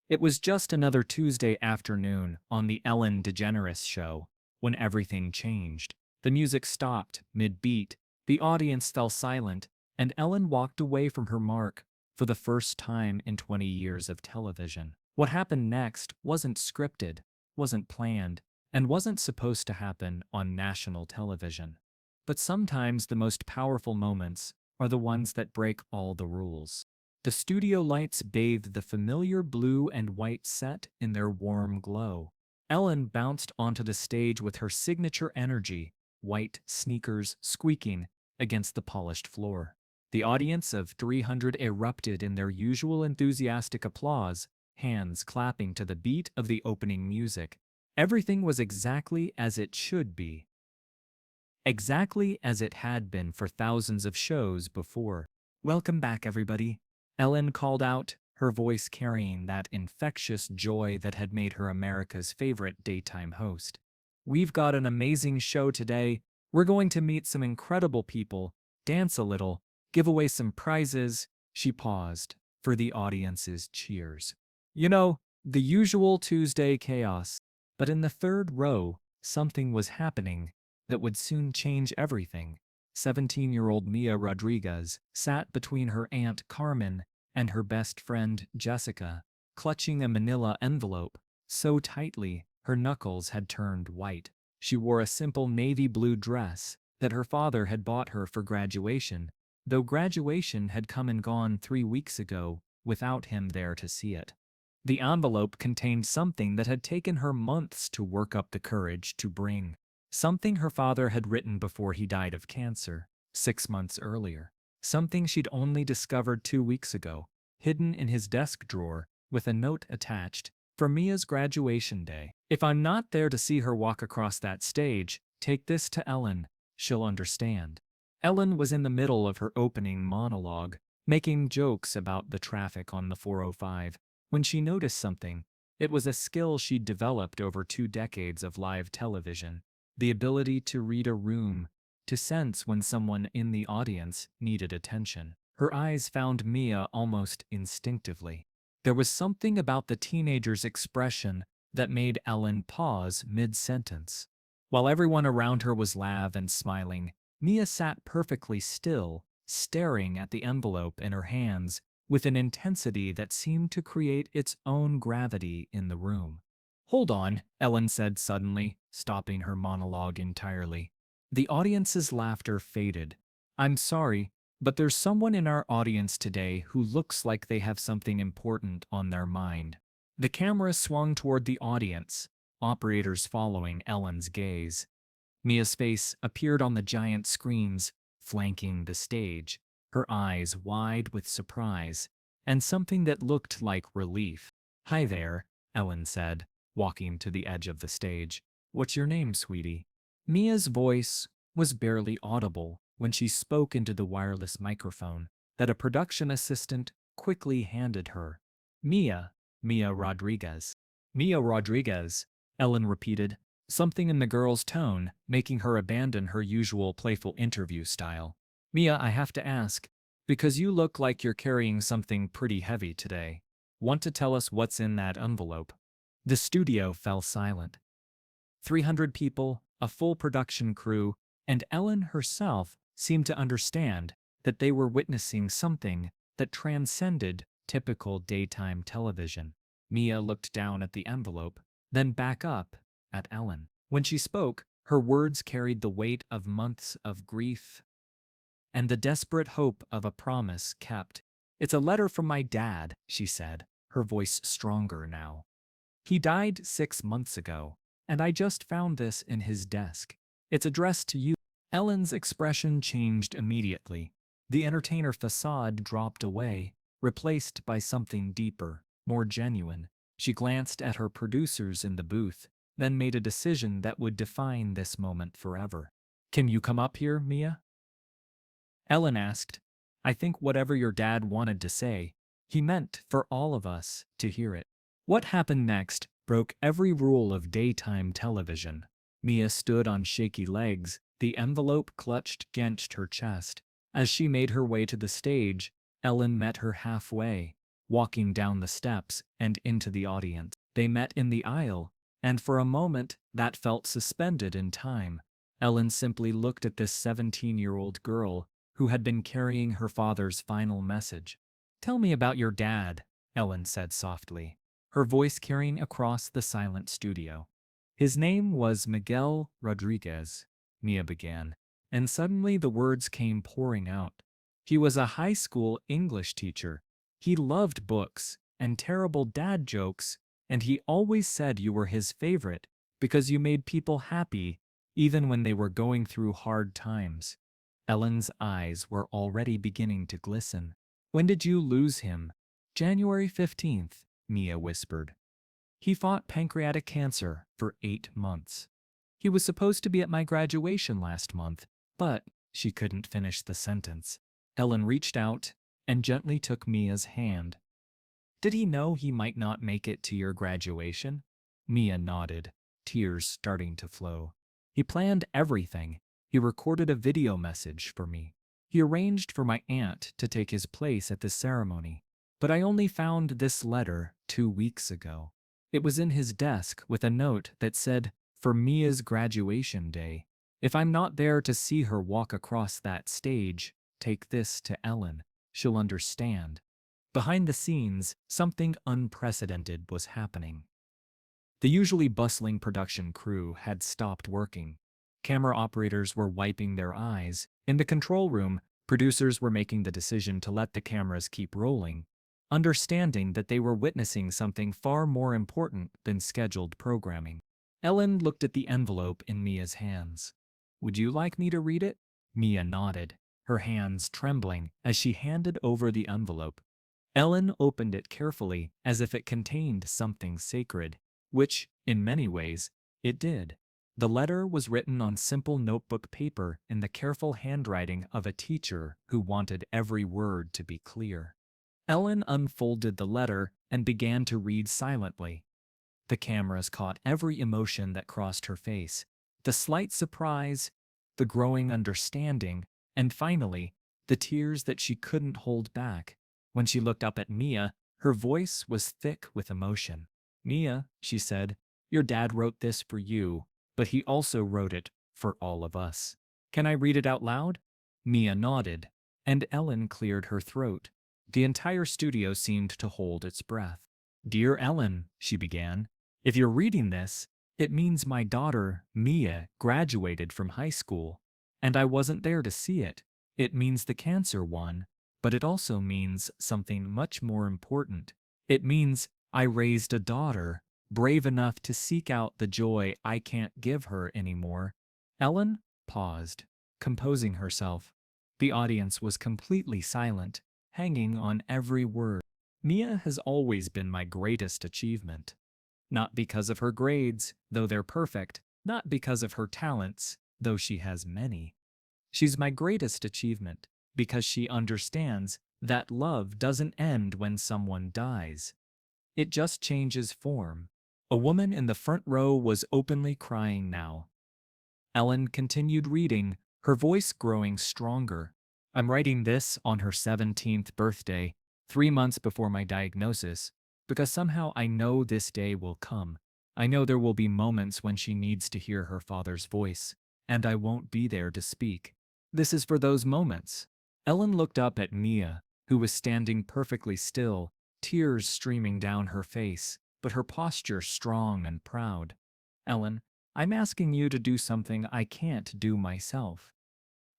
It was just another Tuesday afternoon on the Ellen DeGeneres Show when everything changed. The music stopped mid-beat, the audience fell silent, and Ellen walked away from her mark for the first time in 20 years of television. What happened next wasn't scripted, wasn't planned, and wasn't supposed to happen on national television. But sometimes the most powerful moments are the ones that break all the rules. The studio lights bathed the familiar blue and white set in their warm glow. Ellen bounced onto the stage with her signature energy, white sneakers squeaking against the polished floor. The audience of 300 erupted in their usual enthusiastic applause, hands clapping to the beat of the opening music. Everything was exactly as it should be. Exactly as it had been for thousands of shows before. "Welcome back, everybody," Ellen called out, her voice carrying that infectious joy that had made her America's favorite daytime host. "We've got an amazing show today. We're going to meet some incredible people, dance a little, give away some prizes." She paused for the audience's cheers. You know, the usual Tuesday chaos. But in the third row, something was happening that would soon change everything. 17-year-old Mia Rodriguez sat between her aunt Carmen and her best friend Jessica, clutching a manila envelope so tightly her knuckles had turned white. She wore a simple navy blue dress that her father had bought her for graduation, though graduation had come and gone 3 weeks ago without him there to see it. The envelope contained something that had taken her months to work up the courage to bring. Something her father had written before he died of cancer, 6 months earlier. Something she'd only discovered 2 weeks ago, hidden in his desk drawer with a note attached for Mia's graduation day. "If I'm not there to see her walk across that stage, take this to Ellen. She'll understand." Ellen was in the middle of her opening monologue, making jokes about the traffic on the 405, when she noticed something. It was a skill she'd developed over 2 decades of live television. The ability to read a room, to sense when someone in the audience needed attention. Her eyes found Mia almost instinctively. There was something about the teenager's expression that made Ellen pause mid-sentence. While everyone around her was laugh and smiling, Mia sat perfectly still, staring at the envelope in her hands with an intensity that seemed to create its own gravity in the room. "Hold on," Ellen said suddenly, stopping her monologue entirely. The audience's laughter faded. "I'm sorry, but there's someone in our audience today who looks like they have something important on their mind." The camera swung toward the audience, operators following Ellen's gaze. Mia's face appeared on the giant screens flanking the stage, her eyes wide with surprise and something that looked like relief. "Hi there," Ellen said, walking to the edge of the stage. "What's your name, sweetie?" Mia's voice was barely audible when she spoke into the wireless microphone that a production assistant quickly handed her. Mia Rodriguez." "Mia Rodriguez," Ellen repeated, something in the girl's tone making her abandon her usual playful interview style. "Mia, I have to ask, because you look like you're carrying something pretty heavy today. Want to tell us what's in that envelope?" The studio fell silent. 300 people, a full production crew, and Ellen herself seemed to understand that they were witnessing something that transcended typical daytime television. Mia looked down at the envelope, then back up at Ellen. When she spoke, her words carried the weight of months of grief and the desperate hope of a promise kept. "It's a letter from my dad," she said, her voice stronger now. "He died 6 months ago, and I just found this in his desk. It's addressed to you." Ellen's expression changed immediately. The entertainer facade dropped away, replaced by something deeper, more genuine. She glanced at her producers in the booth, then made a decision that would define this moment forever. "Can you come up here, Mia?" Ellen asked. "I think whatever your dad wanted to say, he meant for all of us to hear it." What happened next broke every rule of daytime television. Mia stood on shaky legs, the envelope clutched against her chest. As she made her way to the stage, Ellen met her halfway, walking down the steps and into the audience. They met in the aisle, and for a moment that felt suspended in time. Ellen simply looked at this 17-year-old girl who had been carrying her father's final message. "Tell me about your dad," Ellen said softly, her voice carrying across the silent studio. "His name was Miguel Rodriguez," Mia began, and suddenly the words came pouring out. "He was a high school English teacher. He loved books and terrible dad jokes, and he always said you were his favorite because you made people happy even when they were going through hard times." Ellen's eyes were already beginning to glisten. "When did you lose him?" "January 15th, Mia whispered. "He fought pancreatic cancer for 8 months. He was supposed to be at my graduation last month, but—" She couldn't finish the sentence. Ellen reached out and gently took Mia's hand. "Did he know he might not make it to your graduation?" Mia nodded, tears starting to flow. "He planned everything. He recorded a video message for me. He arranged for my aunt to take his place at the ceremony. But I only found this letter 2 weeks ago. It was in his desk with a note that said, 'For Mia's graduation day. If I'm not there to see her walk across that stage, take this to Ellen. She'll understand.'" Behind the scenes, something unprecedented was happening. The usually bustling production crew had stopped working. Camera operators were wiping their eyes. In the control room, producers were making the decision to let the cameras keep rolling, understanding that they were witnessing something far more important than scheduled programming. Ellen looked at the envelope in Mia's hands. "Would you like me to read it?" Mia nodded, her hands trembling as she handed over the envelope. Ellen opened it carefully as if it contained something sacred, which, in many ways, it did. The letter was written on simple notebook paper in the careful handwriting of a teacher who wanted every word to be clear. Ellen unfolded the letter and began to read silently. The cameras caught every emotion that crossed her face, the slight surprise, the growing understanding, and finally, the tears that she couldn't hold back. When she looked up at Mia, her voice was thick with emotion. "Mia," she said, "your dad wrote this for you, but he also wrote it for all of us. Can I read it out loud?" Mia nodded, and Ellen cleared her throat. The entire studio seemed to hold its breath. "Dear Ellen," she began, "if you're reading this, it means my daughter, Mia, graduated from high school, and I wasn't there to see it. It means the cancer won, but it also means something much more important. It means I raised a daughter, brave enough to seek out the joy I can't give her anymore." Ellen paused, composing herself. The audience was completely silent, hanging on every word. "Mia has always been my greatest achievement. Not because of her grades, though they're perfect, not because of her talents, though she has many. She's my greatest achievement because she understands that love doesn't end when someone dies. It just changes form." A woman in the front row was openly crying now. Ellen continued reading, her voice growing stronger. "I'm writing this on her 17th birthday, 3 months before my diagnosis, because somehow I know this day will come. I know there will be moments when she needs to hear her father's voice, and I won't be there to speak. This is for those moments." Ellen looked up at Mia, who was standing perfectly still, tears streaming down her face, but her posture strong and proud. "Ellen, I'm asking you to do something I can't do myself.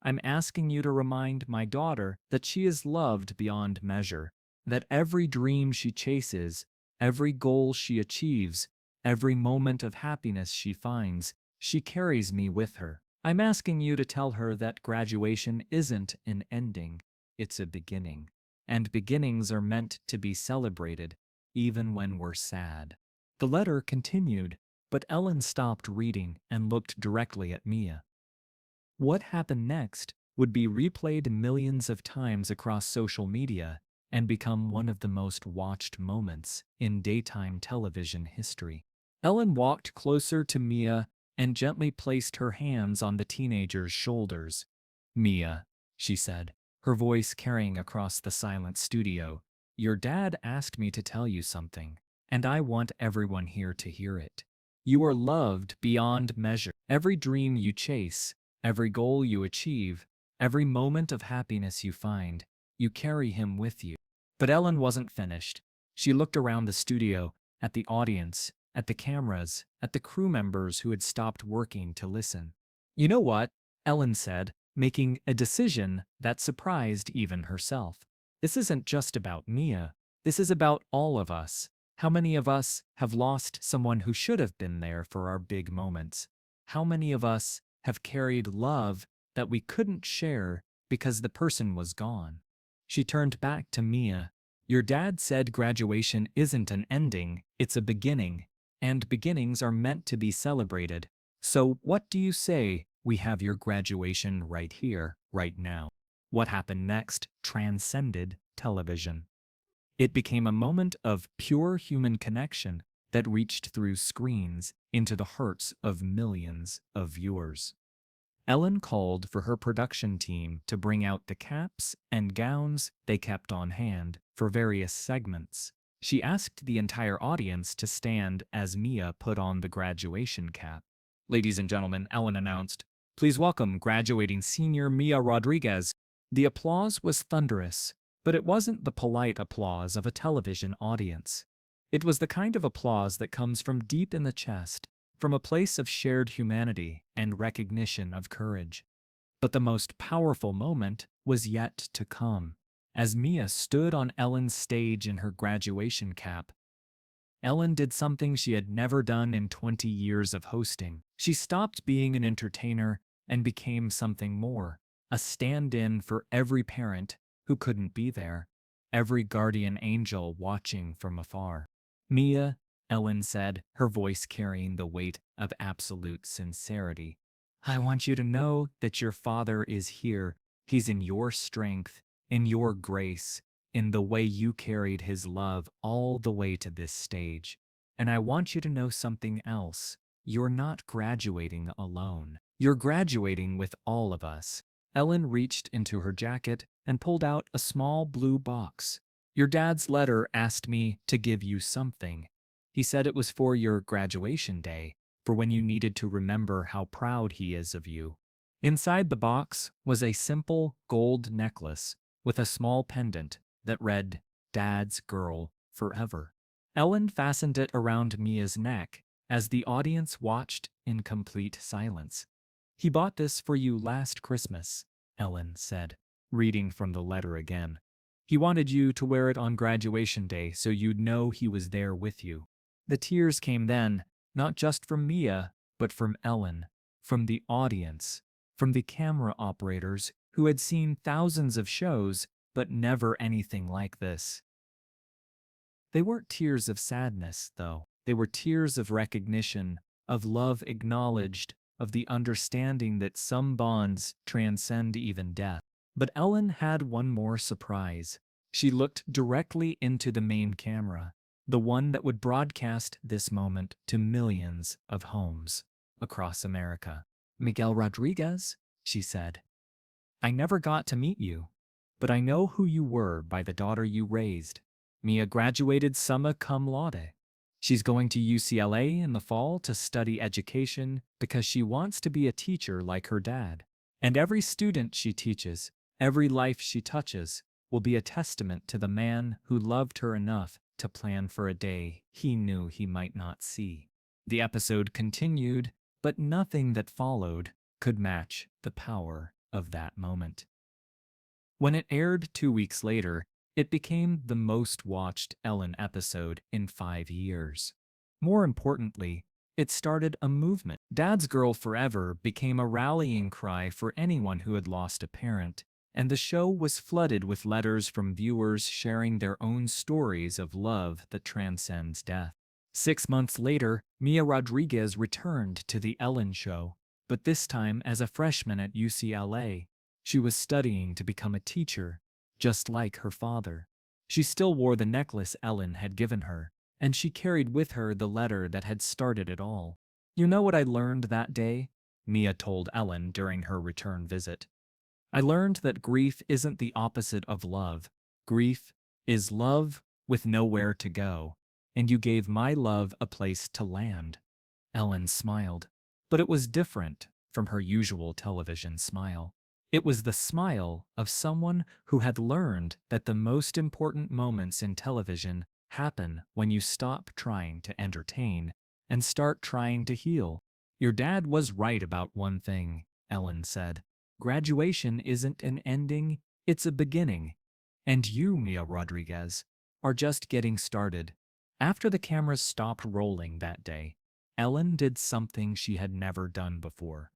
I'm asking you to remind my daughter that she is loved beyond measure, that every dream she chases, every goal she achieves, every moment of happiness she finds, she carries me with her. I'm asking you to tell her that graduation isn't an ending, it's a beginning. And beginnings are meant to be celebrated, even when we're sad." The letter continued, but Ellen stopped reading and looked directly at Mia. What happened next would be replayed millions of times across social media and become one of the most watched moments in daytime television history. Ellen walked closer to Mia and gently placed her hands on the teenager's shoulders. "Mia," she said, her voice carrying across the silent studio, "Your dad asked me to tell you something, and I want everyone here to hear it. You are loved beyond measure. Every dream you chase, every goal you achieve, every moment of happiness you find, you carry him with you." But Ellen wasn't finished. She looked around the studio, at the audience, at the cameras, at the crew members who had stopped working to listen. "You know what?" Ellen said, making a decision that surprised even herself. "This isn't just about Mia. This is about all of us. How many of us have lost someone who should have been there for our big moments? How many of us have carried love that we couldn't share because the person was gone?" She turned back to Mia. "Your dad said graduation isn't an ending, it's a beginning, and beginnings are meant to be celebrated. So what do you say we have your graduation right here, right now?" What happened next transcended television. It became a moment of pure human connection that reached through screens into the hearts of millions of viewers. Ellen called for her production team to bring out the caps and gowns they kept on hand for various segments. She asked the entire audience to stand as Mia put on the graduation cap. "Ladies and gentlemen," Ellen announced, "please welcome graduating senior Mia Rodriguez." The applause was thunderous, but it wasn't the polite applause of a television audience. It was the kind of applause that comes from deep in the chest, from a place of shared humanity and recognition of courage. But the most powerful moment was yet to come. As Mia stood on Ellen's stage in her graduation cap, Ellen did something she had never done in 20 years of hosting. She stopped being an entertainer and became something more, a stand-in for every parent who couldn't be there, every guardian angel watching from afar. "Mia," Ellen said, her voice carrying the weight of absolute sincerity, "I want you to know that your father is here. He's in your strength, in your grace, in the way you carried his love all the way to this stage. And I want you to know something else. You're not graduating alone. You're graduating with all of us." Ellen reached into her jacket and pulled out a small blue box. "Your dad's letter asked me to give you something. He said it was for your graduation day, for when you needed to remember how proud he is of you." Inside the box was a simple gold necklace with a small pendant that read, "Dad's Girl Forever." Ellen fastened it around Mia's neck as the audience watched in complete silence. "He bought this for you last Christmas," Ellen said, reading from the letter again. "He wanted you to wear it on graduation day so you'd know he was there with you." The tears came then, not just from Mia, but from Ellen, from the audience, from the camera operators who had seen thousands of shows, but never anything like this. They weren't tears of sadness, though. They were tears of recognition, of love acknowledged, of the understanding that some bonds transcend even death. But Ellen had one more surprise. She looked directly into the main camera, the one that would broadcast this moment to millions of homes across America. "Miguel Rodriguez," she said, "I never got to meet you, but I know who you were by the daughter you raised. Mia graduated summa cum laude. She's going to UCLA in the fall to study education because she wants to be a teacher like her dad. And every student she teaches, every life she touches, will be a testament to the man who loved her enough to plan for a day he knew he might not see." The episode continued, but nothing that followed could match the power of that moment. When it aired 2 weeks later, it became the most watched Ellen episode in 5 years. More importantly, it started a movement. Dad's Girl Forever became a rallying cry for anyone who had lost a parent, and the show was flooded with letters from viewers sharing their own stories of love that transcends death. 6 months later, Mia Rodriguez returned to The Ellen Show, but this time as a freshman at UCLA. She was studying to become a teacher, just like her father. She still wore the necklace Ellen had given her, and she carried with her the letter that had started it all. "You know what I learned that day?" Mia told Ellen during her return visit. "I learned that grief isn't the opposite of love. Grief is love with nowhere to go, and you gave my love a place to land. Ellen smiled, but it was different from her usual television smile. It was the smile of someone who had learned that the most important moments in television happen when you stop trying to entertain and start trying to heal. Your dad was right about one thing, Ellen said. Graduation isn't an ending, it's a beginning. And you, Mia Rodriguez, are just getting started. After the cameras stopped rolling that day, Ellen did something she had never done before.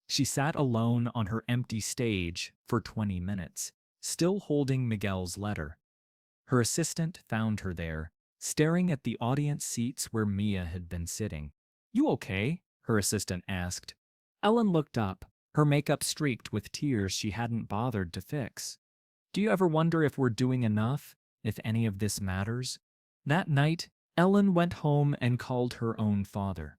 She sat alone on her empty stage for 20 minutes, still holding Miguel's letter. Her assistant found her there, staring at the audience seats where Mia had been sitting. "You okay?" her assistant asked. Ellen looked up, her makeup streaked with tears she hadn't bothered to fix. "Do you ever wonder if we're doing enough, if any of this matters?" That night, Ellen went home and called her own father.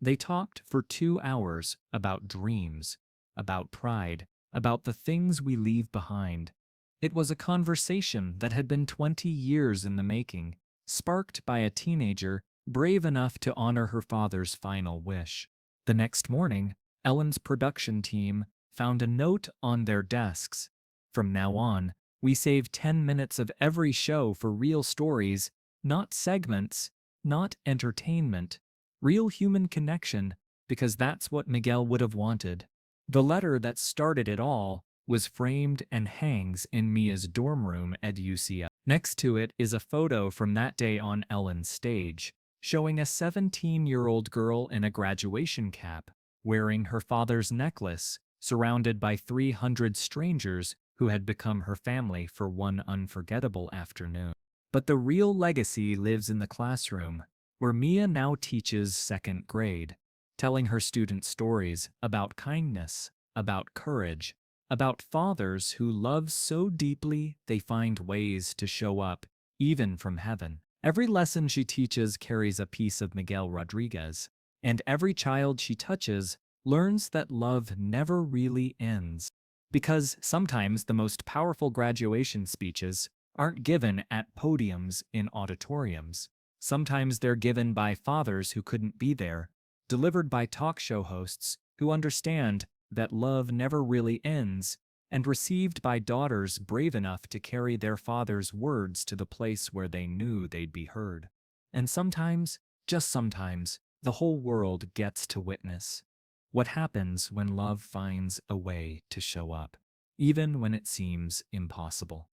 They talked for 2 hours about dreams, about pride, about the things we leave behind. It was a conversation that had been 20 years in the making, sparked by a teenager brave enough to honor her father's final wish. The next morning, Ellen's production team found a note on their desks. "From now on, we save 10 minutes of every show for real stories, not segments, not entertainment. Real human connection, because that's what Miguel would have wanted." The letter that started it all was framed and hangs in Mia's dorm room at UCL. Next to it is a photo from that day on Ellen's stage, showing a 17-year-old girl in a graduation cap, wearing her father's necklace, surrounded by 300 strangers who had become her family for one unforgettable afternoon. But the real legacy lives in the classroom, where Mia now teaches second grade, telling her students stories about kindness, about courage, about fathers who love so deeply they find ways to show up, even from heaven. Every lesson she teaches carries a piece of Miguel Rodriguez, and every child she touches learns that love never really ends. Because sometimes the most powerful graduation speeches aren't given at podiums in auditoriums. Sometimes they're given by fathers who couldn't be there, delivered by talk show hosts who understand that love never really ends, and received by daughters brave enough to carry their father's words to the place where they knew they'd be heard. And sometimes, just sometimes, the whole world gets to witness what happens when love finds a way to show up, even when it seems impossible.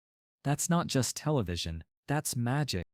That's not just television, that's magic.